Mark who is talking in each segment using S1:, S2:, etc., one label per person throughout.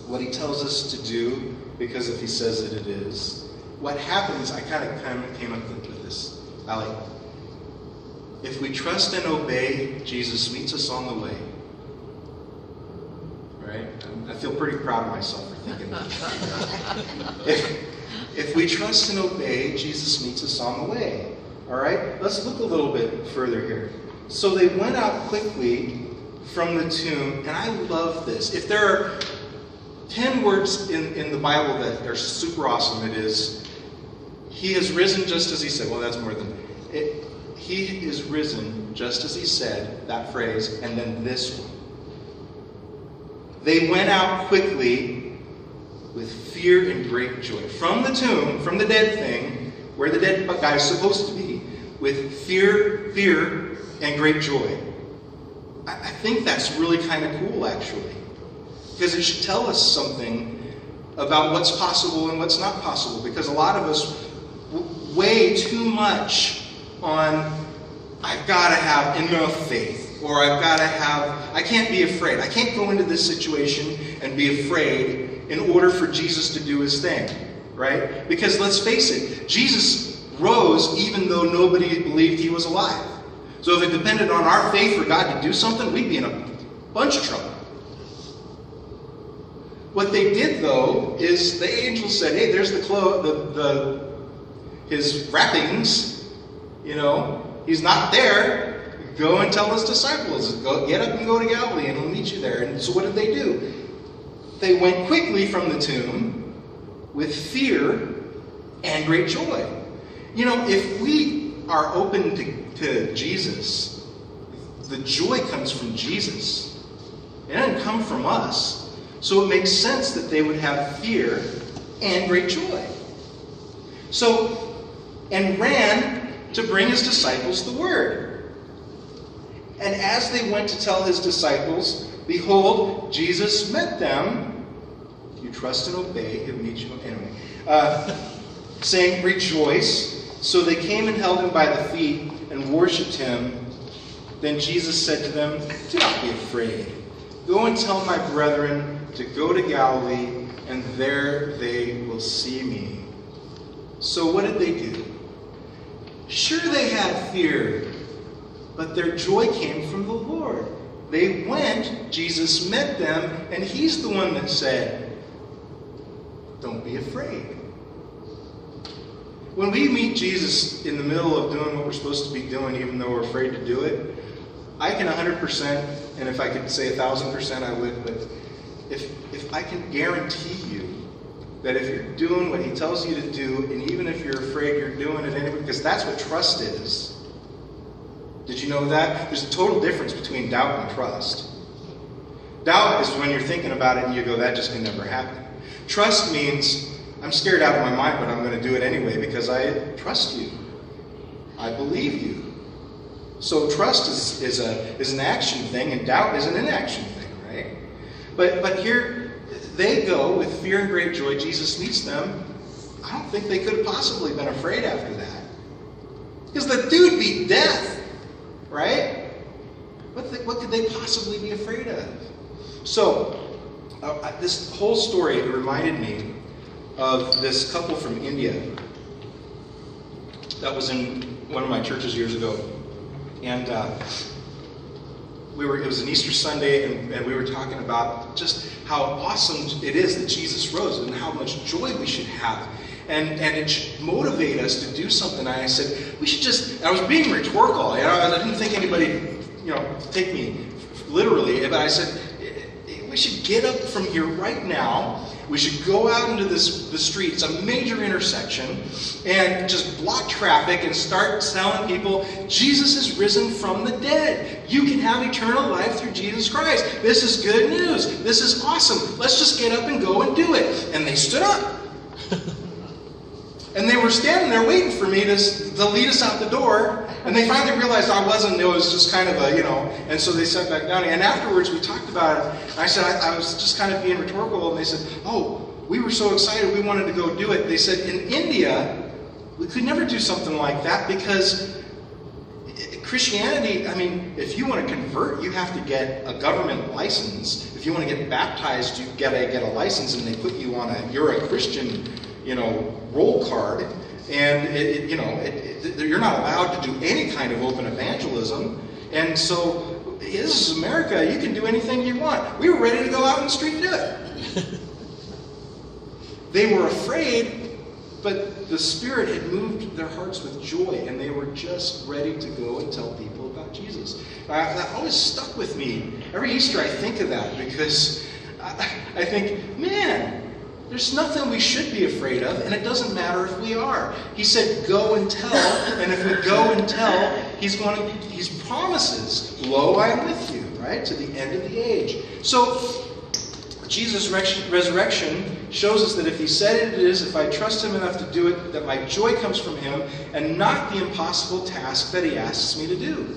S1: what he tells us to do, because if he says it is. What happens, I kind of came up with this. If we trust and obey, Jesus meets us on the way. Right? I feel pretty proud of myself for thinking that. If we trust and obey, Jesus meets us on the way. All right? Let's look a little bit further here. So they went out quickly from the tomb, and I love this. If there are 10 words in the Bible that are super awesome, it is, he has risen just as he said. Well, that's more than it. He is risen just as he said, that phrase, and then this one. They went out quickly with fear and great joy. From the tomb, from the dead thing, where the dead guy is supposed to be, with fear and great joy. I think that's really kind of cool, actually. Because it should tell us something about what's possible and what's not possible. Because a lot of us weigh too much on, I've got to have enough faith. Or I can't be afraid. I can't go into this situation and be afraid in order for Jesus to do his thing. Right? Because let's face it, Jesus rose even though nobody believed he was alive. So if it depended on our faith for God to do something, we'd be in a bunch of trouble. What they did, though, is the angel said, hey, there's his wrappings. You know, he's not there. Go and tell his disciples. Get up and go to Galilee, and he'll meet you there. And so what did they do? They went quickly from the tomb with fear and great joy. You know, if we are open to Jesus, the joy comes from Jesus. It doesn't come from us. So it makes sense that they would have fear and great joy. And ran to bring his disciples the word. And as they went to tell his disciples, behold, Jesus met them. If you trust and obey, he'll meet you. Anyway, saying, rejoice. So they came and held him by the feet and worshipped him. Then Jesus said to them, do not be afraid. Go and tell my brethren to go to Galilee, and there they will see me. So what did they do? Sure, they had fear, but their joy came from the Lord. They went, Jesus met them, and he's the one that said, don't be afraid. When we meet Jesus in the middle of doing what we're supposed to be doing, even though we're afraid to do it, I can 100%, and if I could say 1,000%, I would, but if I can guarantee you that if you're doing what he tells you to do, and even if you're afraid, you're doing it anyway, because that's what trust is. Did you know that? There's a total difference between doubt and trust. Doubt is when you're thinking about it and you go, that just can never happen. Trust means, I'm scared out of my mind, but I'm going to do it anyway because I trust you. I believe you. So trust is an action thing, and doubt is an inaction thing, right? But here they go with fear and great joy. Jesus meets them. I don't think they could have possibly been afraid after that. Because the dude beat death, right? What could they possibly be afraid of? So this whole story reminded me of this couple from India that was in one of my churches years ago. And it was an Easter Sunday, and we were talking about just how awesome it is that Jesus rose and how much joy we should have. And it should motivate us to do something. And I said, we should just, I was being rhetorical. I didn't think anybody, take me literally. But I said, we should get up from here right now. We should go out into the street. It's a major intersection. And just block traffic and start telling people, Jesus is risen from the dead. You can have eternal life through Jesus Christ. This is good news. This is awesome. Let's just get up and go and do it. And they stood up. And they were standing there waiting for me to lead us out the door. And they finally realized I wasn't. It was just kind of and so they sat back down. And afterwards we talked about it. And I said, I was just kind of being rhetorical. And they said, oh, we were so excited we wanted to go do it. They said, in India, we could never do something like that because Christianity, I mean, if you want to convert, you have to get a government license. If you want to get baptized, you get a license, and they put you on you're a Christian, roll card. And you're not allowed to do any kind of open evangelism. And so, this is America. You can do anything you want. We were ready to go out in the street and do it. They were afraid, but the Spirit had moved their hearts with joy, and they were just ready to go and tell people about Jesus. That always stuck with me. Every Easter I think of that, because I think, man, there's nothing we should be afraid of, and it doesn't matter if we are. He said, go and tell, and if we go and tell, He promises, lo, I am with you, right, to the end of the age. So, Jesus' resurrection shows us that if He said it is, if I trust Him enough to do it, that my joy comes from Him, and not the impossible task that He asks me to do.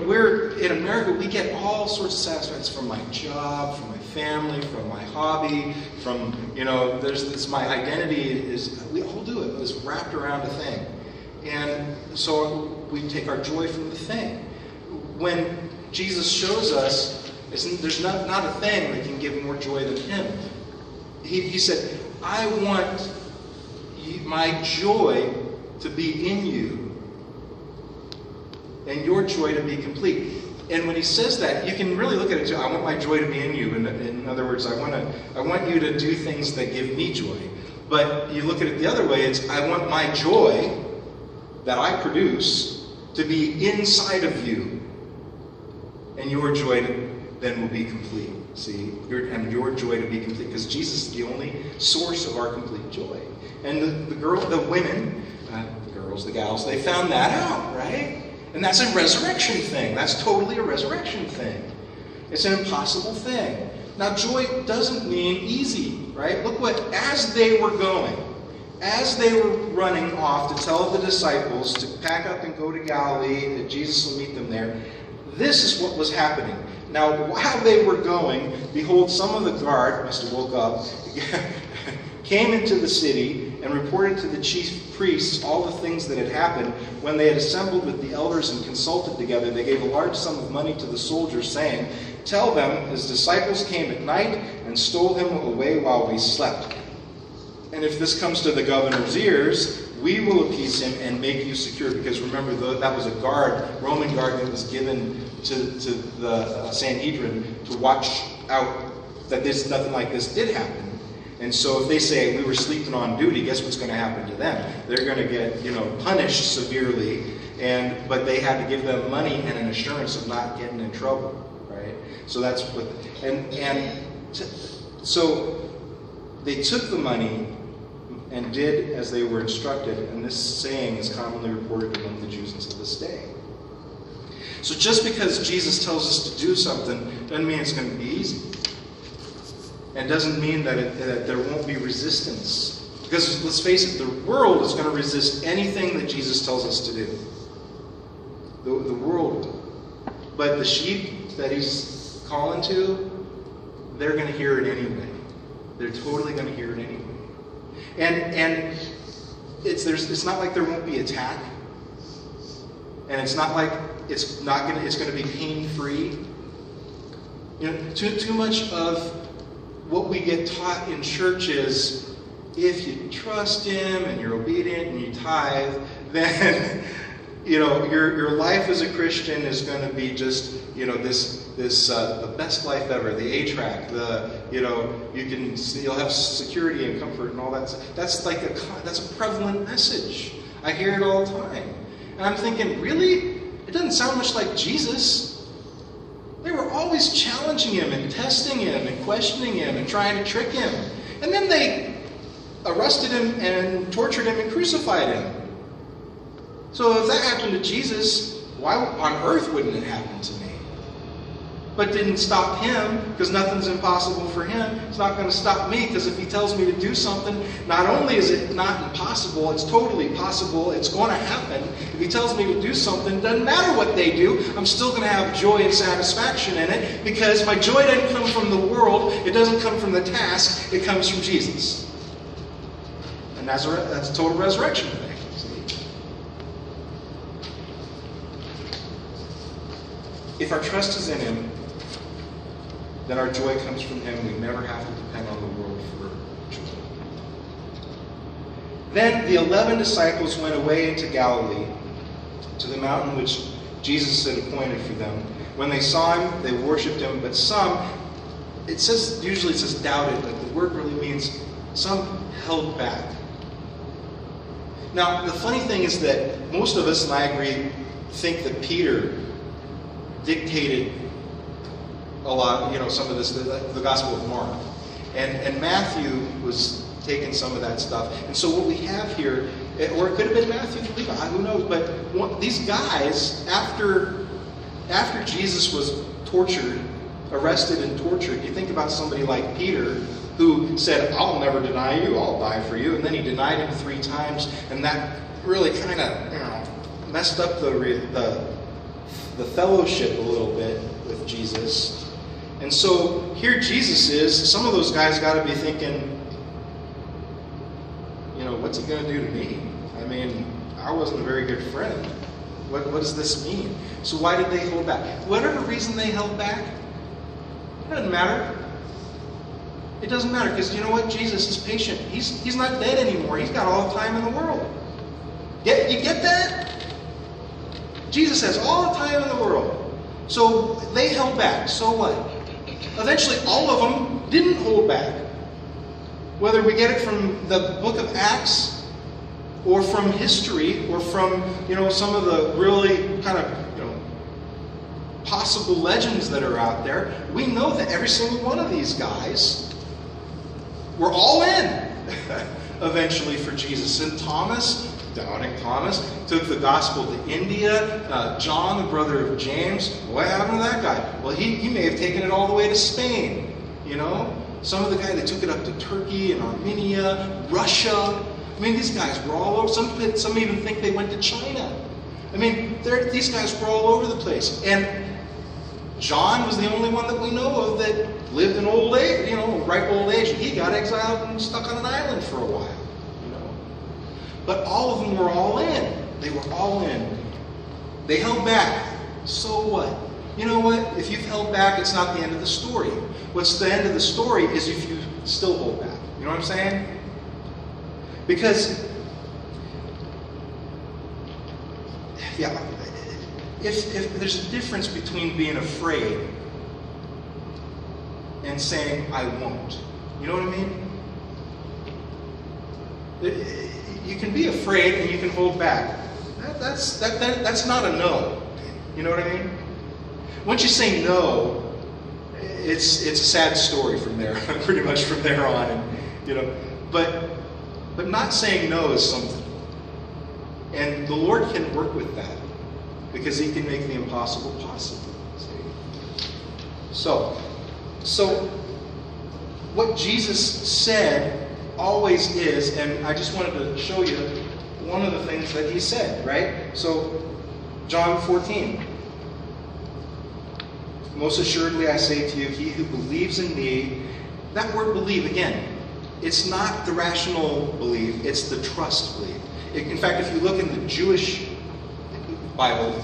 S1: We're in America, we get all sorts of satisfaction from my job, from my family, from my hobby, from, there's this, my identity is, we all do it, it's wrapped around a thing. And so we take our joy from the thing. When Jesus shows us, there's not a thing that can give more joy than Him. He said, I want my joy to be in you, and your joy to be complete. And when He says that, you can really look at it too. I want my joy to be in you. In other words, I want you to do things that give me joy. But you look at it the other way, it's I want my joy that I produce to be inside of you, and your joy then will be complete. See, your joy to be complete, because Jesus is the only source of our complete joy. And the gals, they found that out, right? And that's a resurrection thing. That's totally a resurrection thing. It's an impossible thing. Now, joy doesn't mean easy, right? Look as they were going, as they were running off to tell the disciples to pack up and go to Galilee, that Jesus will meet them there, this is what was happening. Now, while they were going, behold, some of the guard must have woke up, came into the city, and reported to the chief priests all the things that had happened. When they had assembled with the elders and consulted together, they gave a large sum of money to the soldiers, saying, tell them, his disciples came at night and stole him away while we slept. And if this comes to the governor's ears, we will appease him and make you secure. Because remember, that was a Roman guard that was given to the Sanhedrin to watch out that nothing like this did happen. And so if they say, we were sleeping on duty, guess what's going to happen to them? They're going to get, punished severely, but they had to give them money and an assurance of not getting in trouble, right? So that's what, so they took the money and did as they were instructed, and this saying is commonly reported among the Jews until this day. So just because Jesus tells us to do something doesn't mean it's going to be easy. And doesn't mean that there won't be resistance. Because let's face it, the world is going to resist anything that Jesus tells us to do. The world will. But the sheep that He's calling to, they're going to hear it anyway. They're totally going to hear it anyway. And it's not like there won't be attack. And it's not like it's going to be pain-free. Too much of what we get taught in church is, if you trust Him and you're obedient and you tithe, then your life as a Christian is going to be just the best life ever, the A-track, you'll have security and comfort and all that. That's a prevalent message. I hear it all the time, and I'm thinking, really? It doesn't sound much like Jesus. They were always challenging Him and testing Him and questioning Him and trying to trick Him. And then they arrested Him and tortured Him and crucified Him. So if that happened to Jesus, why on earth wouldn't it happen to me? But didn't stop Him, because nothing's impossible for Him. It's not going to stop me, because if He tells me to do something, not only is it not impossible, it's totally possible, it's going to happen. If He tells me to do something, doesn't matter what they do, I'm still going to have joy and satisfaction in it, because my joy doesn't come from the world, it doesn't come from the task, it comes from Jesus. And that's a total resurrection thing. See? if our trust is in Him, then our joy comes from Him. We never have to depend on the world for joy. Then the 11 disciples went away into Galilee, to the mountain which Jesus had appointed for them. When they saw Him, they worshipped Him, but some, usually it says doubted, but the word really means some held back. Now, the funny thing is that most of us, and I agree, think that Peter dictated a lot, some of this, the Gospel of Mark. And Matthew was taking some of that stuff. And so what we have here, or it could have been Matthew, who knows, but these guys, after Jesus was arrested and tortured, you think about somebody like Peter, who said, "I'll never deny you, I'll die for you," and then he denied Him 3 times, and that really kind of messed up the fellowship a little bit with Jesus. And so here Jesus is. Some of those guys got to be thinking, what's He going to do to me? I mean, I wasn't a very good friend. What does this mean? So why did they hold back? Whatever reason they held back, it doesn't matter. It doesn't matter, because you know what? Jesus is patient. He's not dead anymore. He's got all the time in the world. You get that? Jesus has all the time in the world. So they held back. So what? Eventually, all of them didn't hold back. Whether we get it from the book of Acts, or from history, or from some of the really kind of possible legends that are out there, we know that every single one of these guys were all in eventually for Jesus. And Thomas, doubting Thomas, took the gospel to India. John, the brother of James, what happened to that guy? Well, he may have taken it all the way to Spain. Some of the guys, they took it up to Turkey and Armenia, Russia. I mean, these guys were all over. Some even think they went to China. I mean, these guys were all over the place. And John was the only one that we know of that lived in old age, ripe old age. He got exiled and stuck on an island for a while, But all of them were all in. They were all in. They held back. So what? You know what? If you've held back, it's not the end of the story. What's the end of the story is if you still hold back. You know what I'm saying? Because, if there's a difference between being afraid and saying, "I won't." You know what I mean? You can be afraid and you can hold back. That's not a no. You know what I mean? Once you say no, it's a sad story from there, pretty much from there on. And, but not saying no is something. And the Lord can work with that, because He can make the impossible possible. See? So what Jesus said always is, and I just wanted to show you one of the things that He said, right? So, John 14. "Most assuredly I say to you, he who believes in me," that word believe, again, it's not the rational belief, it's the trust belief. In fact, if you look in the Jewish Bible,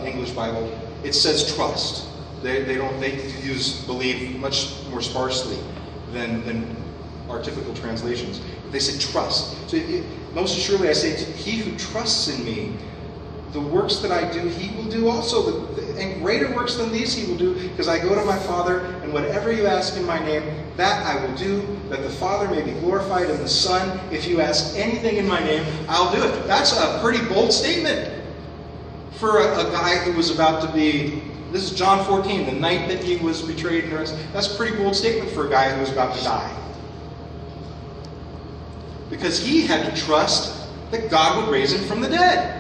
S1: English Bible, it says trust. They use believe much more sparsely than our typical translations. They say trust. So most assuredly I say to you, he who trusts in me, the works that I do, he will do also. And greater works than these he will do, because I go to my Father, and whatever you ask in my name, that I will do, that the Father may be glorified in the Son. If you ask anything in my name, I'll do it. That's a pretty bold statement for a guy who was about to be, this is John 14, the night that he was betrayed and arrested. That's a pretty bold statement for a guy who was about to die. Because he had to trust that God would raise him from the dead.